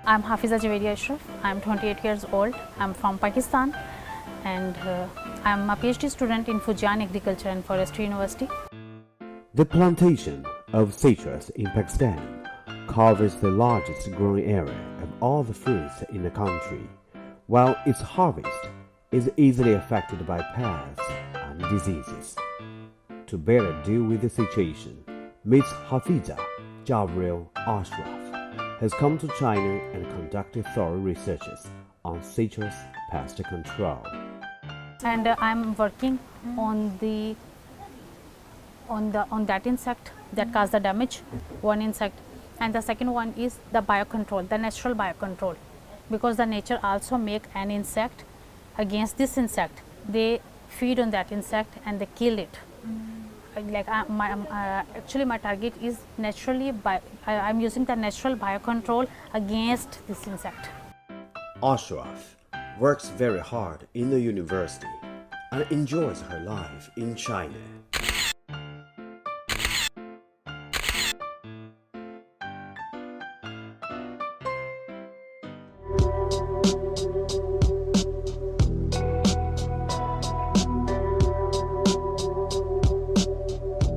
I'm Hafiza Javaria Ashraf. I'm 28 years old. I'm from Pakistan and I'm a PhD student in Fujian Agriculture and Forestry University. The plantation of citrus in Pakistan covers the largest growing area of all the fruits in the country, while its harvest is easily affected by pests and diseases. To better deal with the situation, Ms. Hafiza Javaria Ashraf has come to China and conducted thorough researches on citrus pest control. And I'm working on that insect that caused the damage, one insect, and the second one is the biocontrol, the natural biocontrol, because the nature also make an insect against this insect. They feed on that insect and they kill it. Actually my target is naturally I'm using the natural biocontrol against this insect. Ashraf works very hard in the university and enjoys her life in China.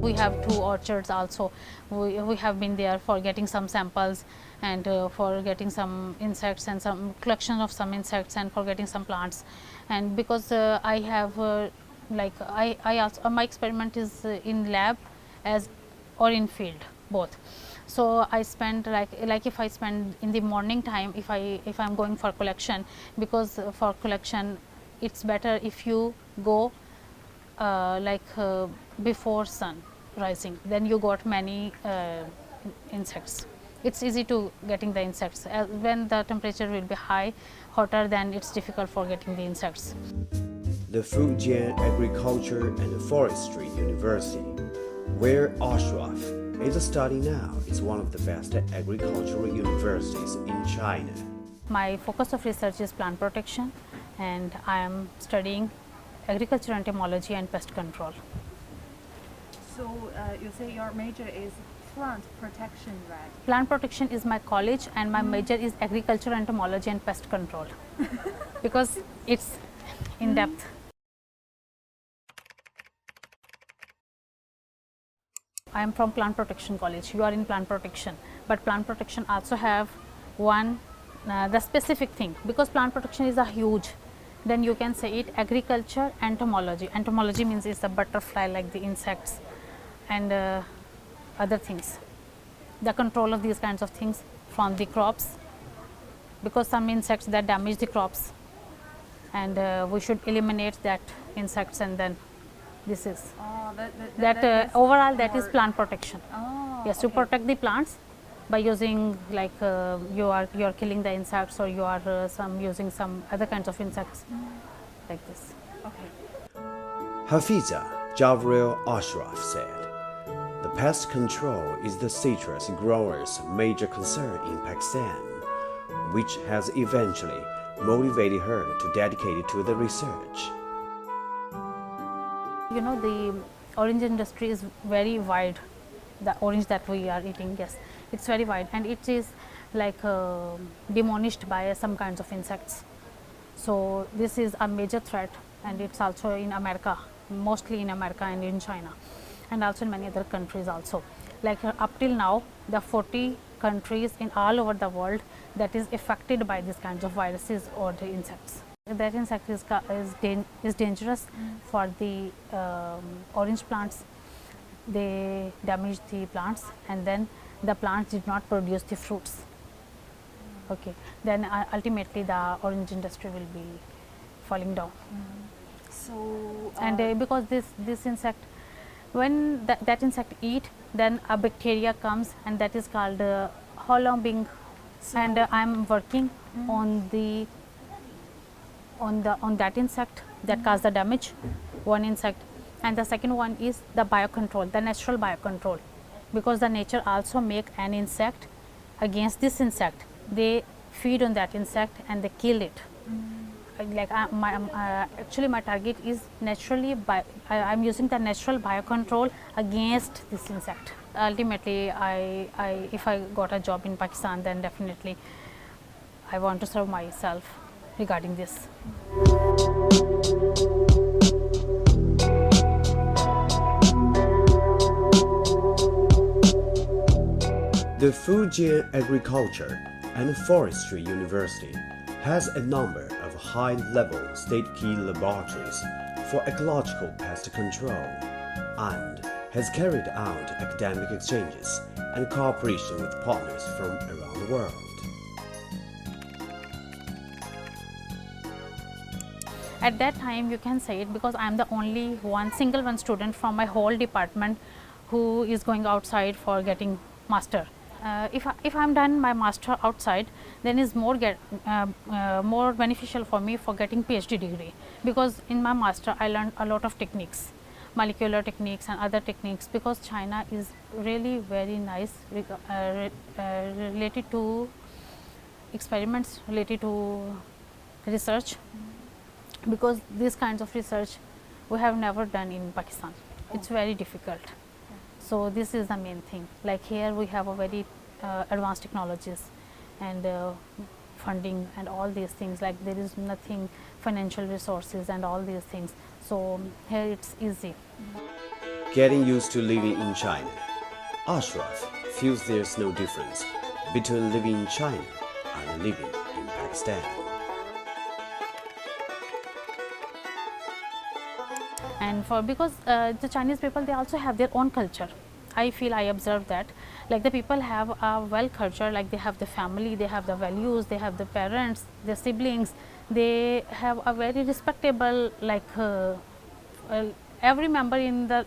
We have 2 orchards also. We have been there for getting some samples and for getting some insects and some collection of some insects and for getting some plants. And because I have I also my experiment is in lab as or in field both. So I spend like if I spend in the morning time if I'm going for collection, because for collection it's better if you go before sun rising, then you got many insects. It's easy to getting the insects. When the temperature will be high, hotter, then it's difficult for getting the insects. The Fujian Agriculture and Forestry University, where Ashraf is studying now, is one of the best agricultural universities in China. My focus of research is plant protection, and I am studying agricultural entomology and pest control. So you say your major is plant protection, right? Plant protection is my college and my major is agricultural entomology and pest control because it's in depth. I am from plant protection college. You are in plant protection, but plant protection also have one the specific thing, because plant protection is a huge, then you can say it agriculture entomology. Entomology means it's a butterfly like the insects and other things, the control of these kinds of things from the crops, because some insects that damage the crops and we should eliminate that insects, and then this is overall that is plant protection. Yes, to protect the plants by using you are killing the insects, or you are using some other kinds of insects like this. Okay. Hafiza Javaria Ashraf said, "The pest control is the citrus growers' major concern in Pakistan, which has eventually motivated her to dedicate it to the research." You know, the orange industry is very wide. The orange that we are eating, yes, it's very wide, and it is demolished by some kinds of insects. So this is a major threat, and it's also in America, mostly in America and in China, and also in many other countries also. Up till now, the 40 countries in all over the world that is affected by these kinds of viruses or the insects. That insect is dangerous for the orange plants. They damage the plants, and then the plants did not produce the fruits. Okay, then ultimately the orange industry will be falling down. So and because this insect, when that insect eat, then a bacteria comes, and that is called Holobing. And I'm working on that insect that caused the damage, one insect, and the second one is the biocontrol, the natural biocontrol, because the nature also make an insect against this insect. They feed on that insect and they kill it. Actually my target is naturally I'm using the natural biocontrol against this insect. Ultimately if I got a job in Pakistan, then definitely I want to serve myself regarding this. The Fujian Agriculture and Forestry University has a number of high-level state key laboratories for ecological pest control and has carried out academic exchanges and cooperation with partners from around the world. At that time, you can say it because I am the only single one student from my whole department who is going outside for getting master. If I'm done my master outside, then is more beneficial for me for getting PhD degree, because in my master I learned a lot of techniques, molecular techniques and other techniques, because China is really very nice related to experiments, related to research, because these kinds of research we have never done in Pakistan. It's very difficult. So this is the main thing. Like here we have a very advanced technologies and funding and all these things. Like there is nothing, financial resources and all these things. So here it's easy. Getting used to living in China, Ashraf feels there's no difference between living in China and living in Pakistan. And because the Chinese people, they also have their own culture. I feel I observed that, like the people have a well culture, like they have the family, they have the values, they have the parents, their siblings, they have a very respectable, like every member in the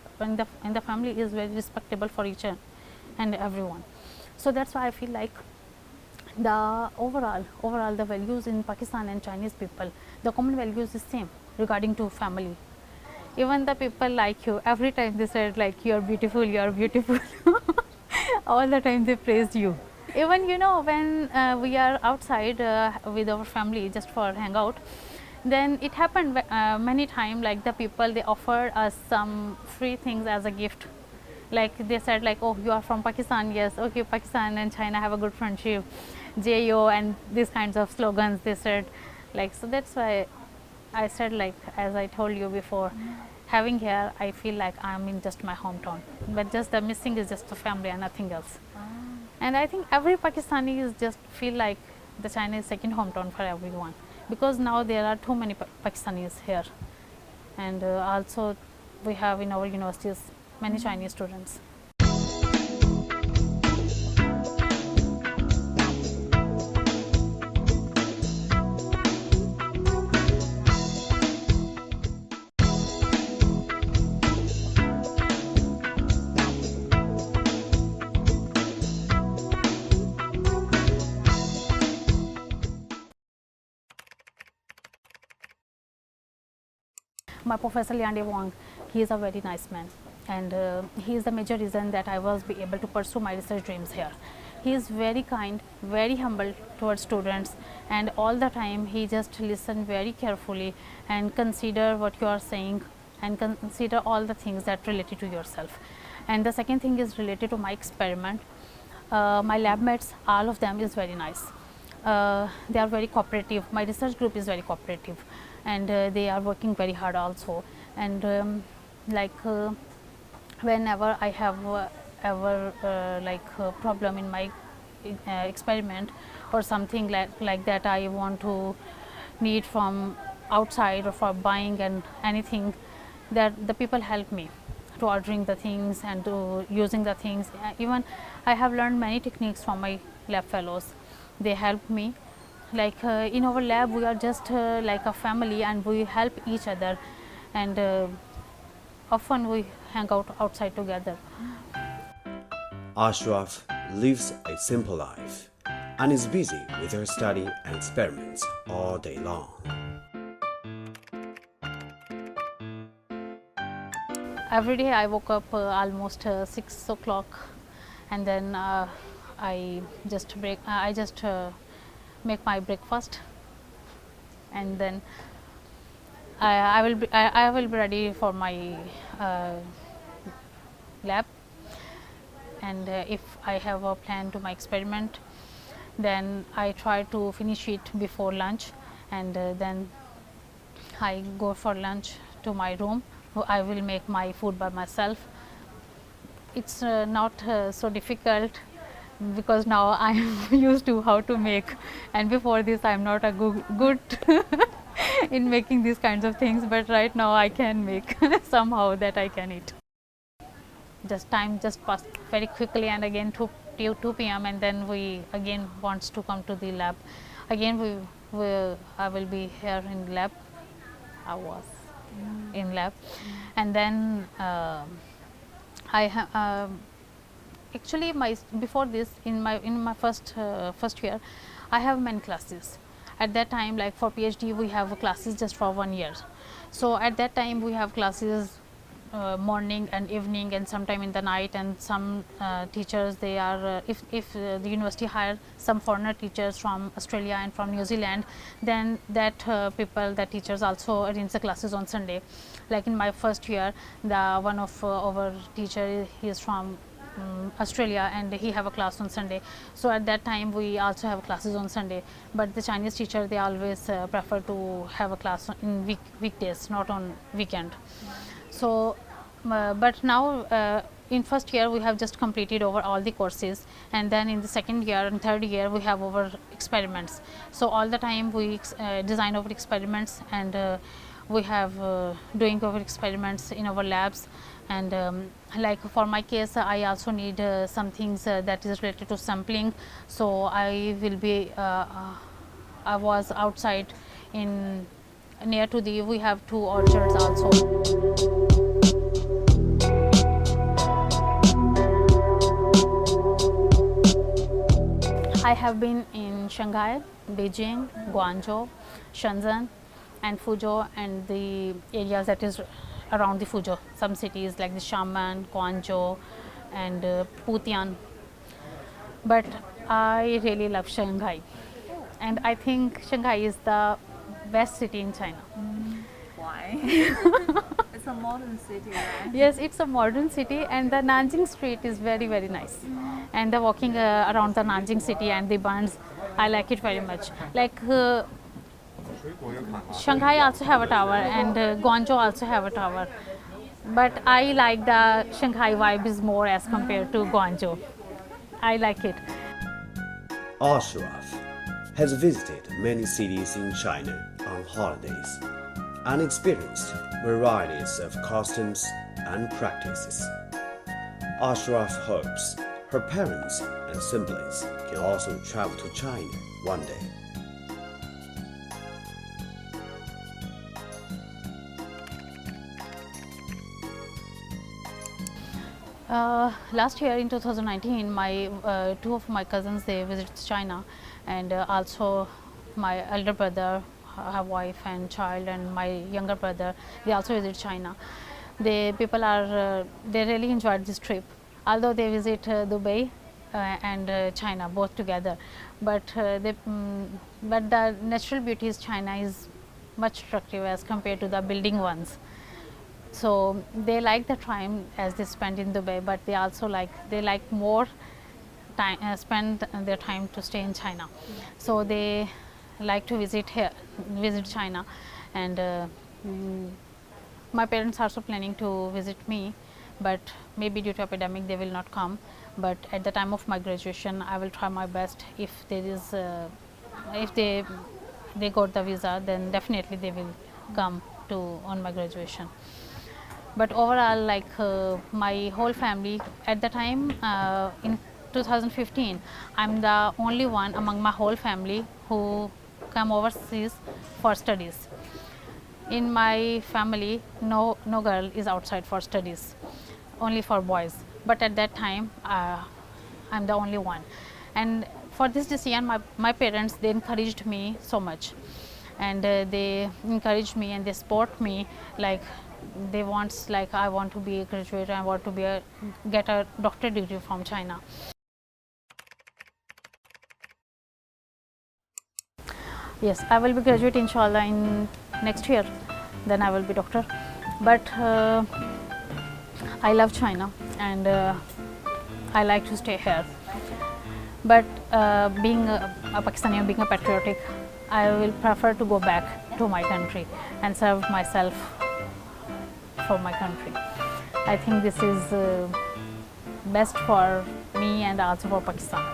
family is very respectable for each and everyone. So that's why I feel like the overall the values in Pakistan and Chinese people, the common values is same regarding to family. Even the people like you, every time they said like you are beautiful, you are beautiful. All the time they praised you. Even when we are outside with our family just for hangout, then it happened many times, like the people, they offered us some free things as a gift. Like they said like, oh, you are from Pakistan, yes, okay, Pakistan and China have a good friendship, JO, and these kinds of slogans they said. Like, so that's why I said, like, as I told you before, having here, I feel like I'm in just my hometown, but just the missing is just the family and nothing else. And I think every Pakistani is just feel like the China is second hometown for everyone, because now there are too many Pakistanis here, and also we have in our universities many Chinese students. My professor Liande Wang, he is a very nice man, and he is the major reason that I was be able to pursue my research dreams here. He is very kind, very humble towards students, and all the time he just listen very carefully and consider what you are saying and consider all the things that related to yourself. And the second thing is related to my experiment. My lab mates, all of them is very nice. They are very cooperative. My research group is very cooperative, and they are working very hard also. And whenever I have ever problem in my experiment or something like that, I want to need from outside or for buying and anything, that the people help me to ordering the things and to using the things. Even I have learned many techniques from my lab fellows. They help me. Like in our lab, we are just like a family, and we help each other, and often we hang out outside together. Ashraf lives a simple life and is busy with her study and experiments all day long. Every day I woke up almost 6 o'clock, and then I just make my breakfast, and then I will be ready for my lab. And if I have a plan to my experiment, then I try to finish it before lunch, and then I go for lunch to my room. I will make my food by myself. It's not so difficult because now I am used to how to make, and before this I am not a good in making these kinds of things, but right now I can make somehow that I can eat. Just time just passed very quickly, and again 2 p.m. and then we again wants to come to the lab. Again I will be here in lab. I was in lab, and then I have actually before this in my first year I have many classes. At that time, like for PhD we have classes just for 1 year. So at that time we have classes morning and evening and sometime in the night, and some teachers they are if the university hire some foreigner teachers from Australia and from New Zealand, then that that teachers also arrange the classes on Sunday. Like in my first year, the one of our teacher he is from Australia, and he have a class on Sunday. So at that time we also have classes on Sunday, but the Chinese teacher they always prefer to have a class in weekdays, not on weekend. So but now in first year we have just completed over all the courses, and then in the second year and third year we have our experiments. So all the time we design our experiments, and we have doing our experiments in our labs. And like for my case I also need some things that is related to sampling. So I will be I was outside in near to the we have 2 orchards also. I have been in Shanghai, Beijing, Guangzhou, Shenzhen and Fuzhou, and the areas that is around the Fuzhou, some cities like the Xiamen, Guangzhou and Putian. But I really love Shanghai, and I think Shanghai is the best city in China. Why? It's a modern city, right? Yes, it's a modern city, and the Nanjing street is very nice. And the walking around the Nanjing city and the buns, I like it very much. Like Shanghai also have a tower, and Guangzhou also have a tower. But I like the Shanghai vibe is more as compared to Guangzhou. I like it. Ashraf has visited many cities in China on holidays and experienced varieties of customs and practices. Ashraf hopes her parents and siblings can also travel to China one day. Last year in 2019, my 2 of my cousins they visited China, and also my elder brother, her wife and child, and my younger brother they also visit China. The people are they really enjoyed this trip, although they visit Dubai and China both together, but but the natural beauties China is much attractive as compared to the building ones. So they like the time as they spend in Dubai, but they also like more time spend their time to stay in China. So they like to visit China, and my parents are also planning to visit me, but maybe due to epidemic they will not come. But at the time of my graduation, I will try my best. If there is if they got the visa, then definitely they will come to on my graduation. But overall, like my whole family at the time in 2015, I'm the only one among my whole family who come overseas for studies. In my family, no girl is outside for studies, only for boys. But at that time, I'm the only one. And for this decision, my parents they encouraged me so much, and they encouraged me and they support me. Like they want, like I want to be a graduate, I want to be get a doctorate degree from China. Yes, I will be graduate inshallah in next year, then I will be doctor. But I love China, and I like to stay here. but being a Pakistani, being a patriotic, I will prefer to go back to my country and serve myself for my country. I think this is best for me and also for Pakistan.